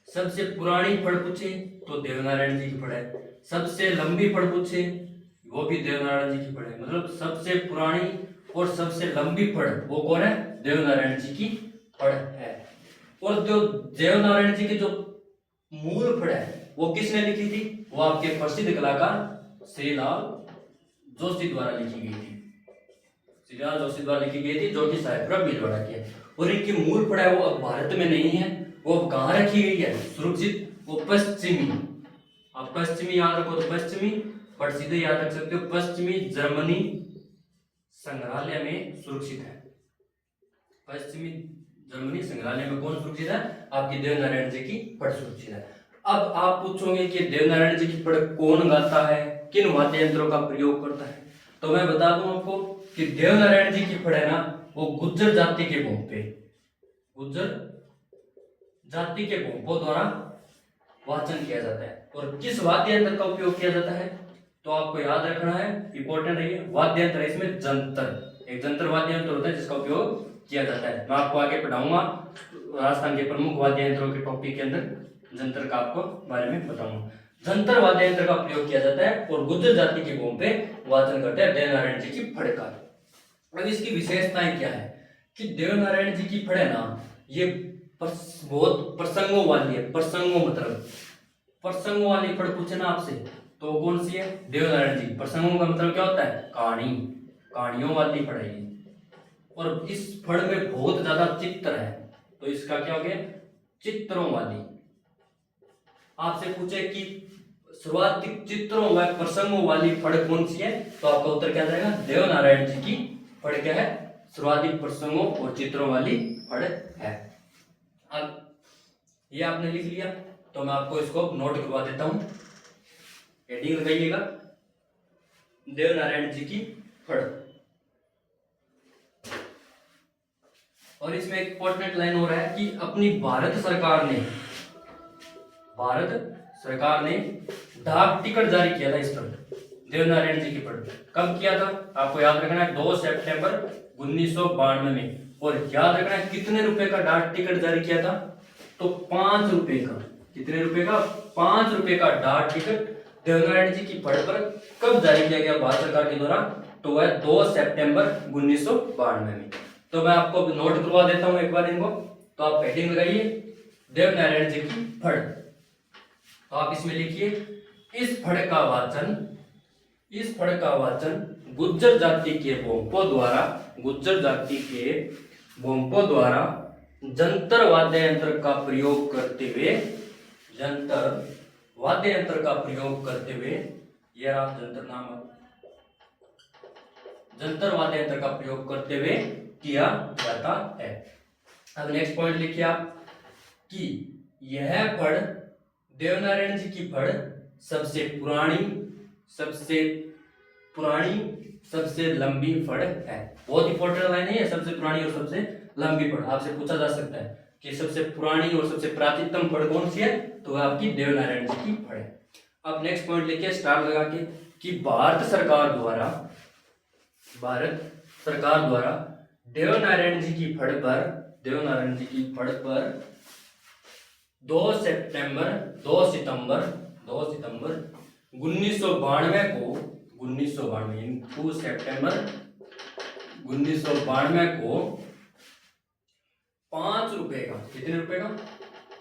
सबसे पुरानी फड़ पूछे तो देव नारायण जी की फड़ है। सबसे लंबी फड़ पूछे वो भी देव नारायण जी की फड़ है। मतलब सबसे पुरानी और सबसे लंबी फड़ वो कौन है, देव नारायण जी की फड़ है। और जो देव नारायण जी की जो मूल फड़ है वो किसने लिखी थी, वो आपके प्रसिद्ध कलाकार श्रीलाल जोशी द्वारा लिखी गई थी। श्रीलाल जोशी द्वारा लिखी गई थी, जो कि साहिबराव भीलवाड़ा की है। और इनकी मूल फड़ है वो अब भारत में नहीं है, वो अब कहाँ रखी गई है, सुरक्षित। वो पश्चिमी, आप पश्चिमी याद रखो तो पश्चिमी, पर सीधे याद रख सकते हो पश्चिमी जर्मनी संग्रहालय में सुरक्षित है। पश्चिमी जर्मनी संग्रहालय में कौन सुरक्षित है, आपकी देव नारायण जी की फड़ सुरक्षित है। अब आप पूछोगे कि देव नारायण जी की फड़ कौन गाता है, किन वाद्य यंत्रों का प्रयोग करता है। तो मैं बता दूं आपको कि देव नारायण जी की फड़ है ना, वो गुज्जर जाति के भोंपे, गुज्जर जाति के भोंपों द्वारा वाचन किया जाता है। और किस वाद्य यंत्र का उपयोग किया जाता है, तो आपको याद रखना है, इंपॉर्टेंट है ये वाद्य यंत्र है। इसमें जंतर, एक जंतर वाद्य यंत्र होता है जिसका उपयोग किया जाता है। मैं आपको आगे पढ़ाऊंगा राजस्थान के प्रमुख वाद्य यंत्रों के टॉपिक के अंदर जंतर का आपको बारे में बताऊंगा। जंतर वाद्य यंत्र का प्रयोग किया जाता है और गुज्जर जाति के भूमि पे वाचन करते हैं देव नारायण जी की फड़ का। अब इसकी विशेषताएं क्या है कि देव नारायण जी की फड़ है ना, ये बहुत प्रसंगों वाली है। प्रसंगों मतलब प्रसंगों वाली फड़ पूछे ना आपसे तो कौन सी है, देव नारायण जी। प्रसंगों का मतलब क्या होता है, कहानी, कहानियों वाली फड़ है। और इस फड़ में बहुत ज्यादा चित्र है, तो इसका क्या हो गया, चित्रों वाली। आपसे पूछे कि शुरुआती चित्रों व प्रसंगों वाली फड़ कौन सी है, तो आपका उत्तर क्या जाएगा, देव नारायण जी की फड़ क्या है, शुरुआती प्रसंगों और चित्रों वाली फड़ है। अब ये आपने लिख लिया, तो मैं आपको इसको नोट करवा देता हूं। हेडिंग लगाइएगा, देव नारायण जी की फड़। और इसमें एक इंपॉर्टेंट लाइन हो रहा है कि अपनी भारत सरकार भारत सरकार ने डाक टिकट जारी किया था इस पर, देवनारायण जी की पर। कब किया था आपको याद रखना है, 2 सितंबर 1992 में। और याद रखना है कितने रुपए का डाक टिकट जारी किया था, तो 5 रुपए का। कितने रुपए का, 5 रुपए का डाक टिकट देवनारायण जी की फड़ पर कब जारी किया गया भारत सरकार के द्वारा, तो वह 2 सितंबर 1992 में। तो मैं आपको नोट करवा देता हूं एक बार इनको। तो आप हेडिंग लगाइए देवनारायण जी की फड़। तो आप इसमें लिखिए इस फड़ का वाचन, इस फड़ का वाचन गुज्जर जाति के भोंपों द्वारा, गुज्जर जाति के भोंपों द्वारा जंतर वाद्य यंत्र का प्रयोग करते हुए, जंतर वाद्य यंत्र का प्रयोग करते हुए, यह आप जंतर नाम, जंतर वाद्य यंत्र का प्रयोग करते हुए किया जाता है। अब नेक्स्ट पॉइंट लिखिए आप कि यह फड़, देवनारायण जी की फड़ सबसे पुरानी, सबसे पुरानी, सबसे लंबी फड़ है। बहुत इंपॉर्टेंट लाइन है, सबसे पुरानी और सबसे लंबी फड़। आपसे पूछा जा सकता है कि सबसे पुरानी और सबसे प्राचीनतम फड़ कौन सी है, तो वह आपकी देवनारायण जी की फड़ है। अब नेक्स्ट पॉइंट लिखिए स्टार लगा के कि भारत सरकार द्वारा, भारत सरकार द्वारा देवनारायण जी की फड़ पर, देवनारायण जी की फड़ पर 2 सितंबर 1992 को, 1992 2 सितंबर 1992 को 5 रुपए का, कितने रुपए का,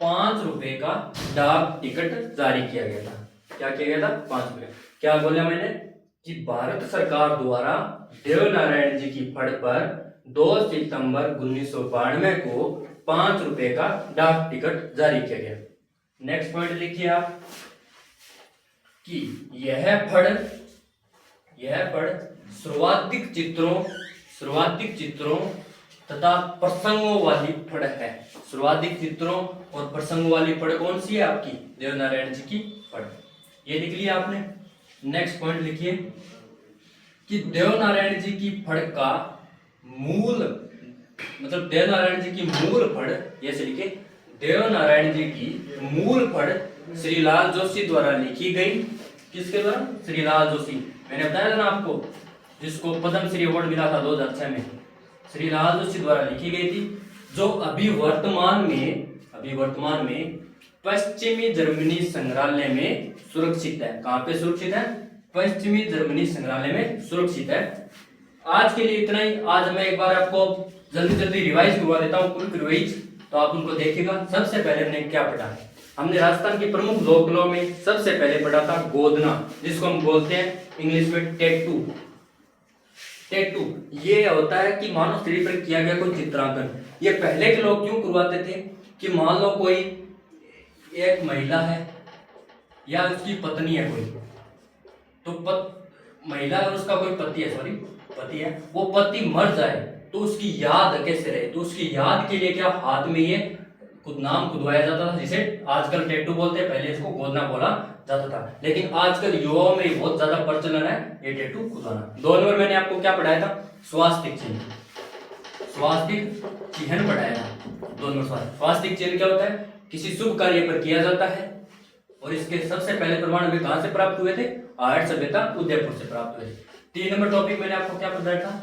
5 रुपए का डाक टिकट जारी किया गया था। क्या किया गया था, 5 रुपए। क्या बोला मैंने कि भारत सरकार द्वारा देवनारायण जी की फड़ पर 2 सितंबर 1992 को 5 रुपए का डाक टिकट जारी किया गया। नेक्स्ट पॉइंट लिखिए आप कि यह फड़ सर्वाधिक चित्रों तथा प्रसंगों वाली फड़ है। सर्वाधिक चित्रों और प्रसंगों वाली फड़ कौन सी है, आपकी देवनारायण जी की फड़। ये लिख लिया आपने। नेक्स्ट पॉइंट लिखिए कि देवनारायण जी की फड़ का मूल, मतलब देवनारायण जी की मूल फड़, ऐसे लिखे देवनारायण जी की मूल फड़ श्रीलाल जोशी द्वारा लिखी गई। किसके द्वारा, श्रीलाल जोशी। मैंने बताया था ना आपको, जिसको पद्म श्री अवार्ड मिला था 2006 में, श्रीलाल जोशी द्वारा लिखी गई थी, जो अभी वर्तमान में पश्चिमी जर्मनी संग्रहालय में सुरक्षित है। कहां पे सुरक्षित है, पश्चिमी जर्मनी संग्रहालय में सुरक्षित है। आज के लिए इतना ही। आज मैं एक बार आपको जल्दी रिवाइज करवा देता हूँ, क्विक रिवाइज, तो आप उनको देखिएगा। सबसे पहले हमने क्या पढ़ा है, हमने राजस्थान के प्रमुख लोक कलाओं में सबसे पहले पढ़ा था गोदना, जिसको हम बोलते हैं इंग्लिश में टैटू। टैटू ये होता है कि मानव शरीर पर किया गया कोई चित्रांकन। ये पहले के लोग क्यों करवाते थे कि मान लो कोई एक महिला है या उसकी पत्नी है कोई, तो महिला और उसका कोई पति है, वो पति मर जाए तो उसकी याद कैसे रहे, तो उसकी याद के लिए क्या हाथ में ये खुद नाम खुदवाया जाता था, जिसे आजकल टैटू बोलते हैं, पहले इसको गोदना बोला जाता था। लेकिन आजकल युवाओं में बहुत ज्यादा प्रचलन है ये टैटू खुदवाना। 2 नंबर मैंने आपको क्या पढ़ाया था, स्वास्तिक चिन्ह, स्वास्तिक चिन्ह पढ़ाया था। 2 नंबर स्वास्तिक चिन्ह क्या होता है, किसी शुभ कार्य पर किया जाता है, और इसके सबसे पहले प्रमाण हमें कहां से प्राप्त हुए थे, आर्य सभ्यता उदयपुर से प्राप्त हुए थे। 3 नंबर टॉपिक मैंने आपको क्या पढ़ाया था,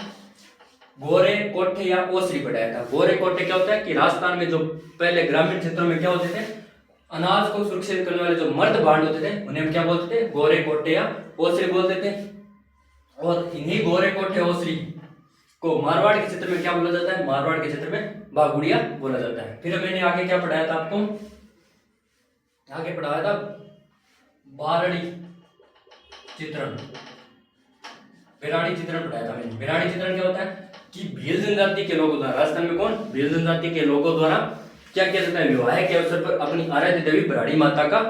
गोरे कोठे या ओसरी पढ़ाया था। गोरे कोठे क्या होता है कि राजस्थान में जो पहले ग्रामीण क्षेत्रों में क्या होते थे, अनाज को सुरक्षित करने वाले जो मर्द बांड होते थे, उन्हें हम क्या बोलते थे, गोरे कोठे या ओसरी बोलते थे। और इन्हीं गोरे कोठे ओसरी को मारवाड़ के क्षेत्र में क्या बोला जाता है, मारवाड़ के क्षेत्र में बागुड़िया बोला जाता है। फिर मैंने आगे क्या पढ़ाया था आपको, आगे पढ़ाया था बारड़ी चित्रण, बेराड़ी चित्रण पढ़ाया था मैंने। बेराड़ी चित्रण क्या होता है कि भील जनजाति के लोगों द्वारा, राजस्थान में कौन, भील जनजाति के लोगों द्वारा क्या किया जाता है, विवाह के अवसर पर अपनी आराध्य देवी बराड़ी माता का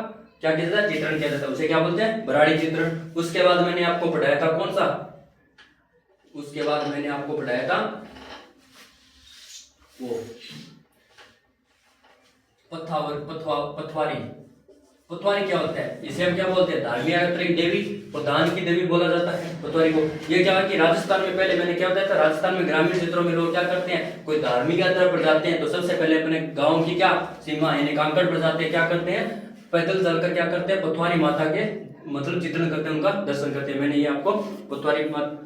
क्या किया जाता है, चित्रण किया जाता है, उसे क्या बोलते हैं, बराड़ी चित्रण। उसके बाद मैंने आपको पढ़ाया था कौन सा, उसके बाद मैंने आपको पढ़ाया था वो पथवारी। पटवारी क्या होता है, इसे हम क्या बोलते हैं, धार्मिक देवी और दान की देवी बोला जाता है पटवारी को। ये क्या है कि राजस्थान में पहले मैंने क्या बताया था, राजस्थान में ग्रामीण क्षेत्रों में लोग क्या करते हैं, कोई धार्मिक यात्रा पर जाते हैं तो सबसे पहले अपने गांव की क्या सीमा यानी कांकड़ पर जाते हैं, क्या करते हैं, पैदल चलकर क्या करते हैं, पतवारी माता के मतलब चित्रण करते हैं, उनका दर्शन करते हैं। मैंने ये आपको पतवारी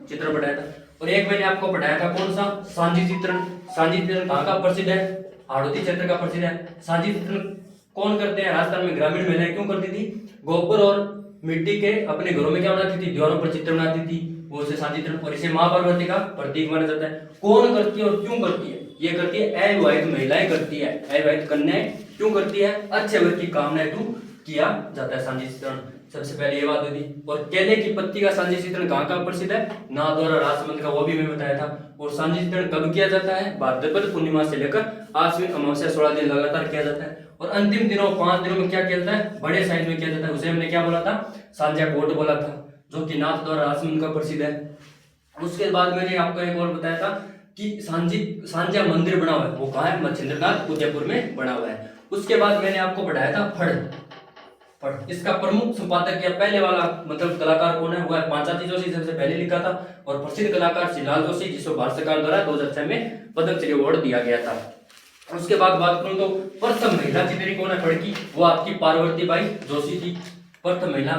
चित्र पढ़ाया था। और एक मैंने आपको पढ़ाया था कौन सा, सांझी चित्रण। सांझी चित्रण कहाँ का प्रसिद्ध है, हाड़ौती क्षेत्र का प्रसिद्ध है। सांझी चित्रण कौन करते हैं, राजस्थान में ग्रामीण महिलाएं क्यों करती थी, गोबर और मिट्टी के अपने घरों में क्या बनाती थी, दीवारों पर चित्र बनाती थी, वो उसे सांझी चित्रण। और इसे मां पार्वती का प्रतीक माना जाता है। कौन करती है और क्यों करती है, ये करती है अविवाहित महिलाएं करती है, अविवाहित कन्याएं क्यों करती है, अच्छे वर की कामना हेतु किया जाता है सांझी चित्रण। सबसे पहले ये बात हुई थी। और केले की पत्ती का सांझी चित्रण कहाँ का प्रसिद्ध है, नाथ द्वारा राजसमंद का, वो भी मैं बताया था। और सांझी चित्रण कब किया जाता है, भाद्रपद पूर्णिमा से लेकर आश्विन अमावस्या 16 दिन लगातार किया जाता है। और अंतिम दिनों 5 दिनों में क्या किया जाता है, बड़े साइज में किया जाता है, उसे हमने क्या बोला था, सांझा कोट बोला था, जो कि नाथ द्वारा राजसमंद का प्रसिद्ध है। उसके बाद मैंने आपको एक और बताया था कि सांझा मंदिर बना हुआ है, वो कहाँ है, मच्छिंद्रनाथ उदयपुर में बना हुआ है। उसके बाद मैंने आपको पढ़ाया था फड़। इसका प्रमुख संपादक या पहले वाला मतलब कलाकार कौन है, वो है पांचाती जोशी, सबसे पहले लिखा था। और प्रसिद्ध कलाकार श्रीलाल जोशी, जिसको भारत सरकार द्वारा 2006 में पद्मश्री अवार्ड दिया गया था। उसके बाद बात करूं तो प्रथम महिला चित्री कौन है फड़ की, वो आपकी पार्वती बाई जोशी थी, प्रथम महिला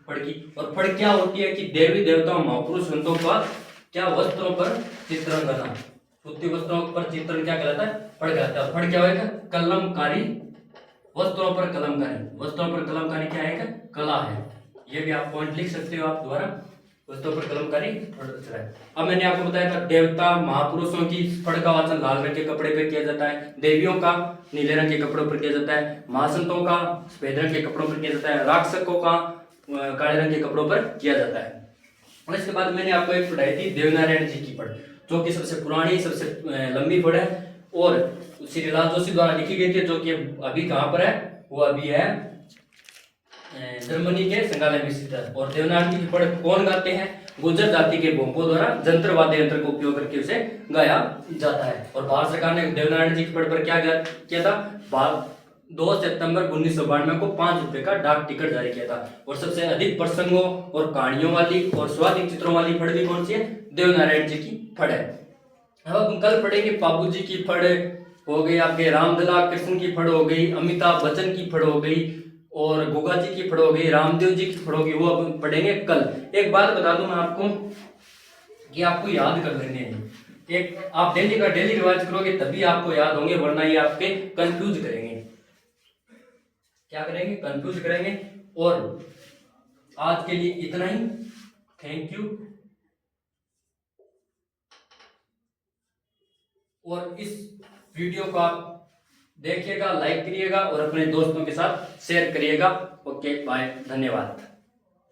फड़ की। और फड़ क्या होती है कि देवी देवताओं महापुरुष संतों का क्या वस्त्रों पर चित्रण करना, सूती वस्त्रों पर चित्रण क्या कहलाता है, फड़ कहलाता है। फड़ क्या होगा, कलमकारी, वस्त्रों पर कलमकारी, वस्त्रों पर कलमकारी क्या है, कला है। ये भी आप पॉइंट लिख सकते हो आप द्वारा, वस्त्रों पर कलमकारी। अब मैंने आपको बताया था देवता महापुरुषों की फड़ का वाचन लाल रंग के कपड़े पर किया जाता है, देवियों का नीले रंग के कपड़ों पर किया जाता है, महासंतों का सफेद रंग के कपड़ों पर किया जाता है, राक्षसों का काले रंग के कपड़ों पर किया जाता है। और इसके बाद मैंने आपको एक पढ़ाई थी देवनारायण जी की फड़, जो कि सबसे पुरानी सबसे लंबी फड़ है और श्रीलाल जोशी द्वारा लिखी गई थी, जो कि अभी कहाँ पर है, वो अभी है जर्मनी के संग्रहालय में स्थित है। और देवनारायण जी की फड़ कौन गाते हैं, गुर्जर जाति के भोंपों द्वारा जंत्र वाद्य यंत्र का उपयोग करके उसे गाया जाता है। और भारत सरकार ने देवनारायण जी की फड़ पर क्या किया था, 2 सितंबर 1992 को 5 रुपए का डाक टिकट जारी किया था। और सबसे अधिक प्रसंगों और कहानियों वाली और स्वादिष्ट चित्रों वाली फड़ भी कौन सी है, देवनारायण जी की फड़ है। अब हम कल पढ़ेंगे बाबू जी की फड़ हो गई, आपके रामदला कृष्ण की फड़ हो गई, अमिताभ बच्चन की फड़ हो गई, और गोगा जी की फड़ हो गई, रामदेव जी की फड़ होगी, वो अब पढ़ेंगे कल। एक बात बता दूं मैं आपको कि आपको याद कर लेने हैं, एक आप डेली का डेली रिवाइज करोगे तभी आपको याद होंगे, वरना ये आपके कंफ्यूज करेंगे। क्या करेंगे, कंफ्यूज करेंगे। और आज के लिए इतना ही, थैंक यू। और इस वीडियो को आप देखिएगा, लाइक करिएगा और अपने दोस्तों के साथ शेयर करिएगा। ओके बाय, धन्यवाद।